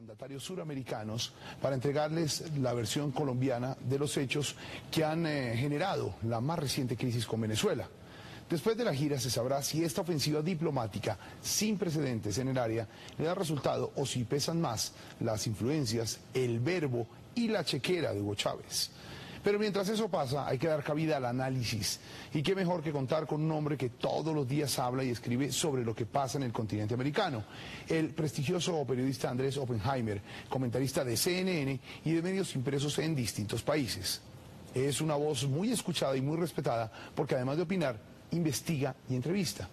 mandatarios suramericanos para entregarles la versión colombiana de los hechos que han generado la más reciente crisis con Venezuela. Después de la gira se sabrá si esta ofensiva diplomática sin precedentes en el área le da resultado o si pesan más las influencias, el verbo y la chequera de Hugo Chávez. Pero mientras eso pasa, hay que dar cabida al análisis. Y qué mejor que contar con un hombre que todos los días habla y escribe sobre lo que pasa en el continente americano. El prestigioso periodista Andrés Oppenheimer, comentarista de CNN y de medios impresos en distintos países. Es una voz muy escuchada y muy respetada porque además de opinar, investiga y entrevista.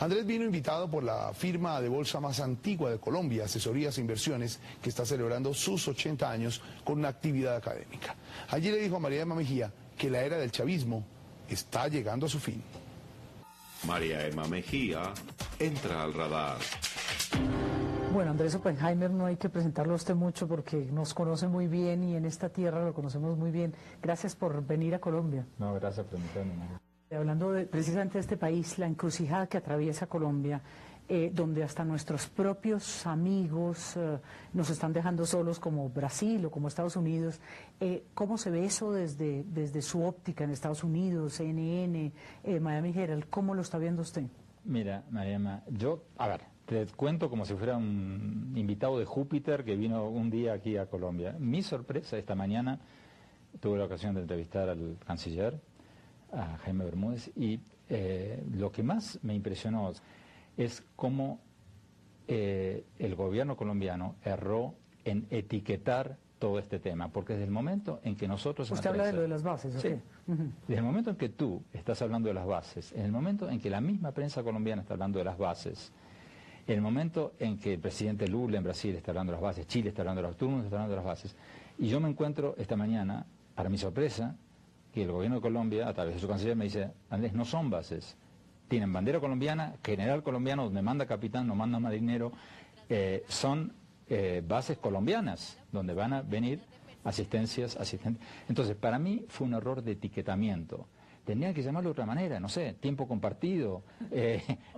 Andrés vino invitado por la firma de bolsa más antigua de Colombia, Asesorías e Inversiones, que está celebrando sus 80 años con una actividad académica. Allí le dijo a María Emma Mejía que la era del chavismo está llegando a su fin. María Emma Mejía entra al radar. Bueno, Andrés Oppenheimer no hay que presentarlo a usted mucho porque nos conoce muy bien y en esta tierra lo conocemos muy bien. Gracias por venir a Colombia. No, gracias por invitarme. Hablando precisamente de este país, la encrucijada que atraviesa Colombia, donde hasta nuestros propios amigos nos están dejando solos como Brasil o como Estados Unidos, ¿cómo se ve eso desde su óptica en Estados Unidos, CNN, Miami Herald? ¿Cómo lo está viendo usted? Mira, Mariana, te cuento como si fuera un invitado de Júpiter que vino un día aquí a Colombia. Mi sorpresa esta mañana, tuve la ocasión de entrevistar al canciller, a Jaime Bermúdez, y lo que más me impresionó es cómo el gobierno colombiano erró en etiquetar todo este tema, porque desde el momento en que nosotros... Usted habla de lo de las bases, ¿o sí. qué? Desde el momento en que tú estás hablando de las bases, en el momento en que la misma prensa colombiana está hablando de las bases, en el momento en que el presidente Lula en Brasil está hablando de las bases, Chile está hablando de las bases, todo el mundo está hablando de las bases, y yo me encuentro esta mañana, para mi sorpresa, que el gobierno de Colombia, a través de su canciller, me dice: Andrés, no son bases, tienen bandera colombiana, general colombiano, donde manda capitán, no manda marinero, son bases colombianas, donde van a venir asistentes. Entonces, para mí fue un error de etiquetamiento. Tendrían que llamarlo de otra manera, no sé, tiempo compartido,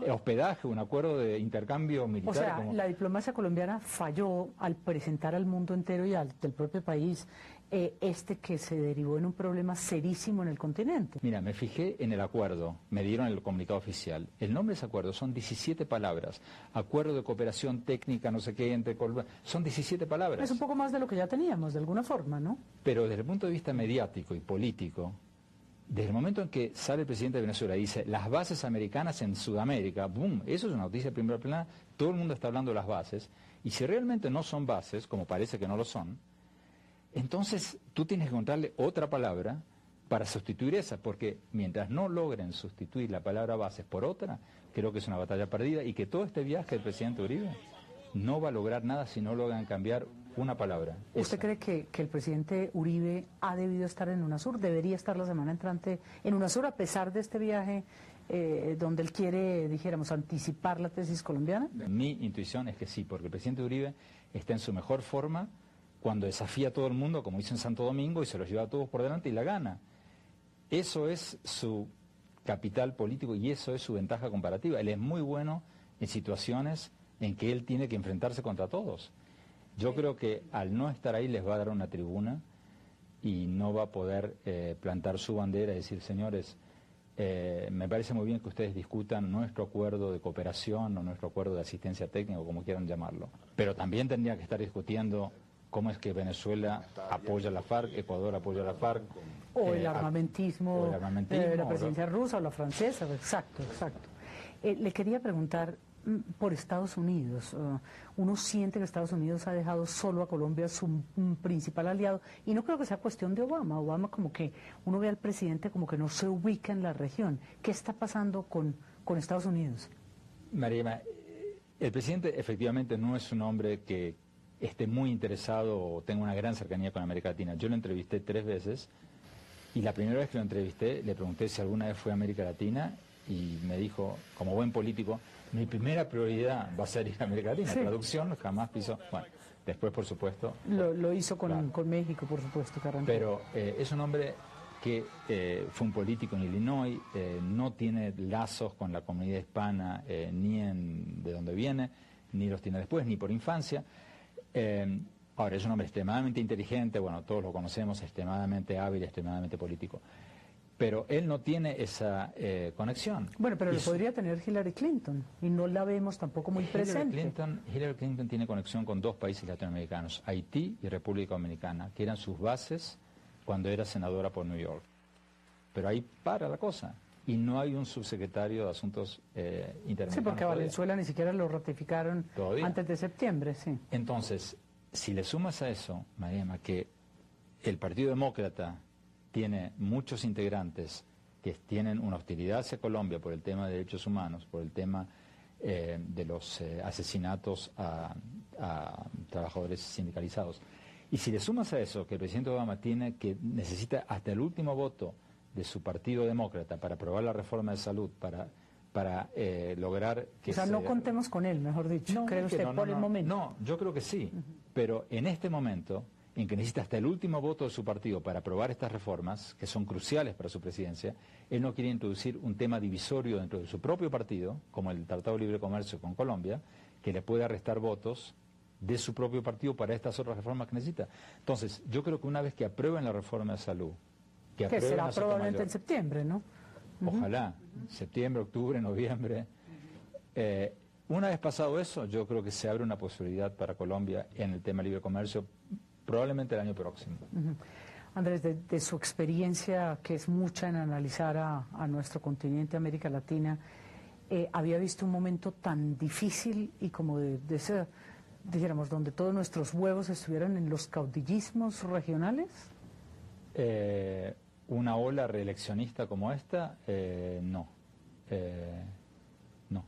hospedaje, un acuerdo de intercambio militar. O sea, la diplomacia colombiana falló al presentar al mundo entero y del propio país que se derivó en un problema serísimo en el continente. Mira, me fijé en el acuerdo, me dieron el comunicado oficial. El nombre de ese acuerdo son 17 palabras. Acuerdo de cooperación técnica, no sé qué, entre Colombia. Son 17 palabras. Es un poco más de lo que ya teníamos, de alguna forma, ¿no? Pero desde el punto de vista mediático y político, desde el momento en que sale el presidente de Venezuela y dice las bases americanas en Sudamérica, ¡boom! Eso es una noticia de primera plana, todo el mundo está hablando de las bases, y si realmente no son bases, como parece que no lo son, entonces tú tienes que encontrarle otra palabra para sustituir esa, porque mientras no logren sustituir la palabra bases por otra, creo que es una batalla perdida, y que todo este viaje del presidente Uribe no va a lograr nada si no logran cambiar una palabra. ¿Usted cree que el presidente Uribe ha debido estar en UNASUR? ¿Debería estar la semana entrante en UNASUR a pesar de este viaje donde él quiere, dijéramos, anticipar la tesis colombiana? Mi intuición es que sí, porque el presidente Uribe está en su mejor forma cuando desafía a todo el mundo, como hizo en Santo Domingo, y se los lleva a todos por delante y la gana. Eso es su capital político y eso es su ventaja comparativa. Él es muy bueno en situaciones en que él tiene que enfrentarse contra todos. Yo creo que al no estar ahí les va a dar una tribuna y no va a poder plantar su bandera y decir: señores, me parece muy bien que ustedes discutan nuestro acuerdo de cooperación o nuestro acuerdo de asistencia técnica, o como quieran llamarlo. Pero también tendría que estar discutiendo cómo es que Venezuela apoya a la FARC, Ecuador apoya a la FARC. O el armamentismo, de la presidencia rusa o la francesa, exacto. Le quería preguntar por Estados Unidos. Uno siente que Estados Unidos ha dejado solo a Colombia, su principal aliado, y no creo que sea cuestión de Obama. Obama, como que uno ve al presidente como que no se ubica en la región. ¿Qué está pasando con Estados Unidos? María, el presidente efectivamente no es un hombre que esté muy interesado o tenga una gran cercanía con América Latina. Yo lo entrevisté 3 veces y la primera vez que lo entrevisté le pregunté si alguna vez fue a América Latina y me dijo, como buen político: mi primera prioridad va a ser ir a América Latina. Sí. Traducción, jamás pisó. Bueno, después, por supuesto... Lo hizo claro. con México, por supuesto, Carranza. Pero es un hombre que fue un político en Illinois, no tiene lazos con la comunidad hispana ni de donde viene, ni los tiene después, ni por infancia. Ahora, es un hombre extremadamente inteligente, bueno, todos lo conocemos, extremadamente hábil, extremadamente político. Pero él no tiene esa conexión. Bueno, pero lo podría tener Hillary Clinton, y no la vemos tampoco muy presente. Hillary Clinton tiene conexión con 2 países latinoamericanos, Haití y República Dominicana, que eran sus bases cuando era senadora por New York. Pero ahí para la cosa. Y no hay un subsecretario de Asuntos Interamericanos. Sí, porque a Valenzuela ni siquiera lo ratificaron antes de septiembre, sí. Entonces, si le sumas a eso, Mariema, que el Partido Demócrata tiene muchos integrantes que tienen una hostilidad hacia Colombia por el tema de derechos humanos, por el tema de los asesinatos a trabajadores sindicalizados. Y si le sumas a eso que el presidente Obama necesita hasta el último voto de su Partido Demócrata para aprobar la reforma de salud, para lograr que... O sea, no contemos con él, mejor dicho, no, ¿cree usted por el momento? No, yo creo que sí, pero en este momento, en que necesita hasta el último voto de su partido para aprobar estas reformas, que son cruciales para su presidencia, él no quiere introducir un tema divisorio dentro de su propio partido, como el Tratado de Libre Comercio con Colombia, que le pueda restar votos de su propio partido para estas otras reformas que necesita. Entonces, yo creo que una vez que aprueben la reforma de salud, que será probablemente en septiembre, ¿no? Ojalá, septiembre, octubre, noviembre. Una vez pasado eso, yo creo que se abre una posibilidad para Colombia en el tema de libre comercio, probablemente el año próximo. Andrés, de su experiencia, que es mucha en analizar a nuestro continente, América Latina, ¿había visto un momento tan difícil y como de ese, dijéramos, donde todos nuestros huevos estuvieran en los caudillismos regionales? Una ola reeleccionista como esta, no. No.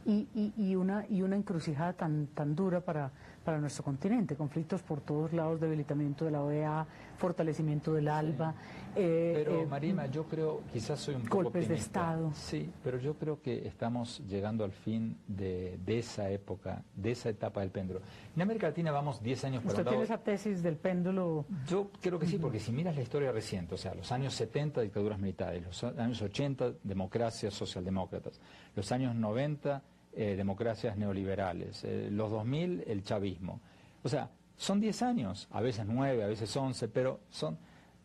Y una encrucijada tan dura para nuestro continente, conflictos por todos lados, debilitamiento de la OEA, fortalecimiento del ALBA. Pero Mariema, yo creo, quizás soy un poco golpes optimista. De Estado. Sí, pero yo creo que estamos llegando al fin de esa época, de esa etapa del péndulo. En América Latina vamos 10 años por un lado. ¿Usted tiene esa tesis del péndulo? Yo creo que sí, porque si miras la historia reciente, o sea, los años 70 dictaduras militares, los años 80 democracias socialdemócratas, los años 90 democracias neoliberales, los 2000 el chavismo. O sea, son 10 años, a veces 9, a veces 11, pero son,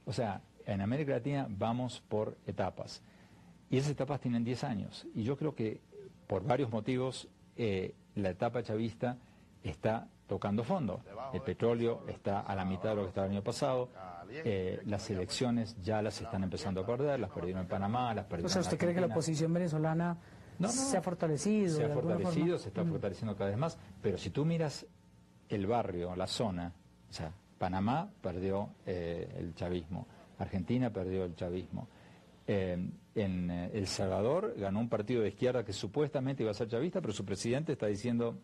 o sea, en América Latina vamos por etapas. Y esas etapas tienen 10 años. Y yo creo que por varios motivos la etapa chavista está tocando fondo. El petróleo está a la mitad de lo que estaba el año pasado. Las elecciones ya las están empezando a perder, las perdieron en Panamá, las perdieron en O sea, ¿usted cree que la oposición venezolana se ha fortalecido? Se ha fortalecido, se está fortaleciendo cada vez más. Pero si tú miras el barrio, la zona, o sea, Panamá perdió el chavismo, Argentina perdió el chavismo. En El Salvador ganó un partido de izquierda que supuestamente iba a ser chavista, pero su presidente está diciendo,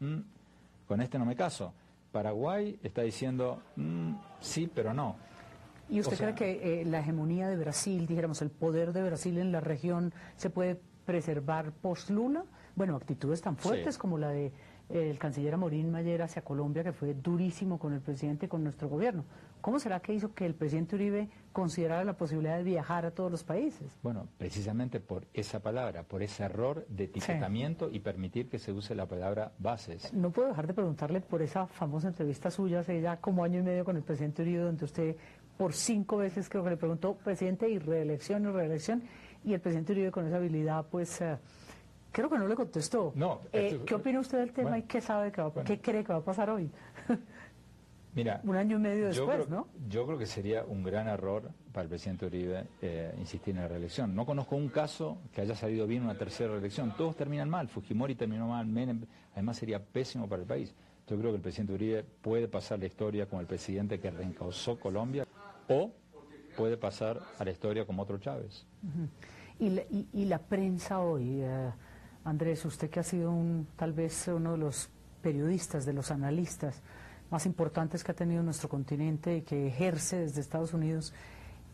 con este no me caso. Paraguay está diciendo, sí, pero no. ¿Y usted cree que la hegemonía de Brasil, dijéramos, el poder de Brasil en la región, se puede preservar post-Lula? Bueno, actitudes tan fuertes como la de el canciller Amorín Mayer hacia Colombia, que fue durísimo con el presidente y con nuestro gobierno. ¿Cómo será que hizo que el presidente Uribe considerara la posibilidad de viajar a todos los países? Bueno, precisamente por esa palabra, por ese error de etiquetamiento y permitir que se use la palabra bases. No puedo dejar de preguntarle por esa famosa entrevista suya hace ya como año y medio con el presidente Uribe, donde usted por 5 veces creo que le preguntó, presidente, y reelección, y el presidente Uribe con esa habilidad, pues... creo que no le contestó. No, ¿qué opina usted del tema y qué sabe qué cree que va a pasar hoy? Mira, un año y medio después, ¿no? Yo creo que sería un gran error para el presidente Uribe insistir en la reelección. No conozco un caso que haya salido bien una tercera reelección. Todos terminan mal. Fujimori terminó mal, Menem, además sería pésimo para el país. Yo creo que el presidente Uribe puede pasar la historia como el presidente que reencauzó Colombia o puede pasar a la historia como otro Chávez. Y la prensa hoy, Andrés, usted que ha sido tal vez uno de los periodistas, de los analistas más importantes que ha tenido nuestro continente y que ejerce desde Estados Unidos,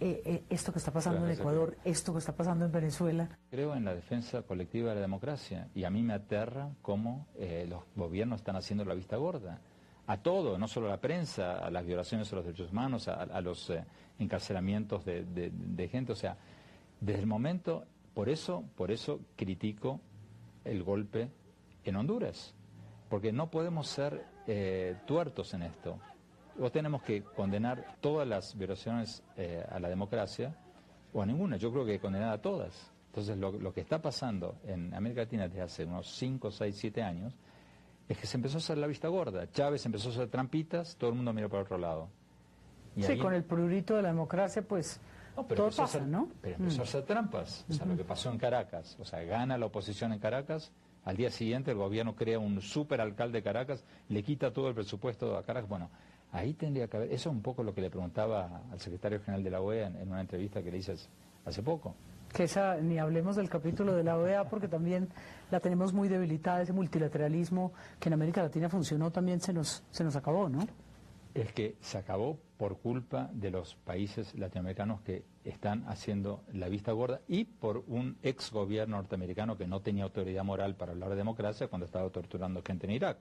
esto que está pasando en Ecuador, esto que está pasando en Venezuela. Creo en la defensa colectiva de la democracia y a mí me aterra cómo los gobiernos están haciendo la vista gorda. A todo, no solo a la prensa, a las violaciones a los derechos humanos, a los encarcelamientos de gente. O sea, desde el momento, por eso critico el golpe en Honduras. Porque no podemos ser tuertos en esto. O tenemos que condenar todas las violaciones a la democracia, o a ninguna. Yo creo que condenar a todas. Entonces, lo que está pasando en América Latina desde hace unos 5, 6, 7 años es que se empezó a hacer la vista gorda. Chávez empezó a hacer trampitas, todo el mundo miró para otro lado. Y sí, ahí, con el prurito de la democracia, pues todo pasa, ¿no? Pero empezó a hacer trampas. O sea, lo que pasó en Caracas. O sea, gana la oposición en Caracas. Al día siguiente el gobierno crea un superalcalde de Caracas, le quita todo el presupuesto a Caracas. Bueno, ahí tendría que haber... Eso es un poco lo que le preguntaba al secretario general de la OEA en una entrevista que le hice hace poco. Que esa, ni hablemos del capítulo de la OEA, porque también la tenemos muy debilitada, ese multilateralismo que en América Latina funcionó también se nos acabó, ¿no? Es que se acabó por culpa de los países latinoamericanos que están haciendo la vista gorda y por un ex gobierno norteamericano que no tenía autoridad moral para hablar de democracia cuando estaba torturando gente en Irak.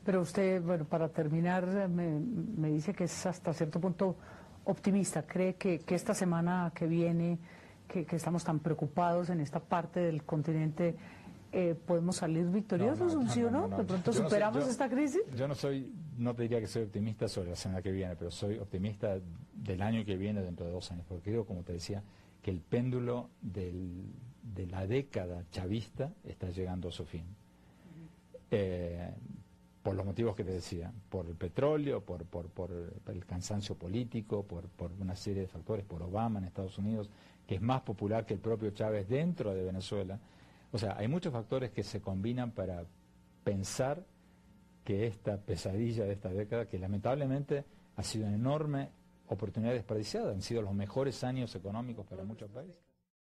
Pero usted, bueno, para terminar, me dice que es hasta cierto punto optimista. ¿Cree que esta semana que viene, que estamos tan preocupados en esta parte del continente, podemos salir victoriosos, ¿sí o no? ¿De pronto superamos esta crisis? Yo no te diría que soy optimista sobre la semana que viene, pero soy optimista del año que viene, dentro de 2 años, porque creo, como te decía, que el péndulo de la década chavista está llegando a su fin. Por los motivos que te decía, por el petróleo, por el cansancio político, por una serie de factores, por Obama en Estados Unidos, que es más popular que el propio Chávez dentro de Venezuela. O sea, hay muchos factores que se combinan para pensar que esta pesadilla de esta década, que lamentablemente ha sido una enorme oportunidad desperdiciada, han sido los mejores años económicos para muchos países.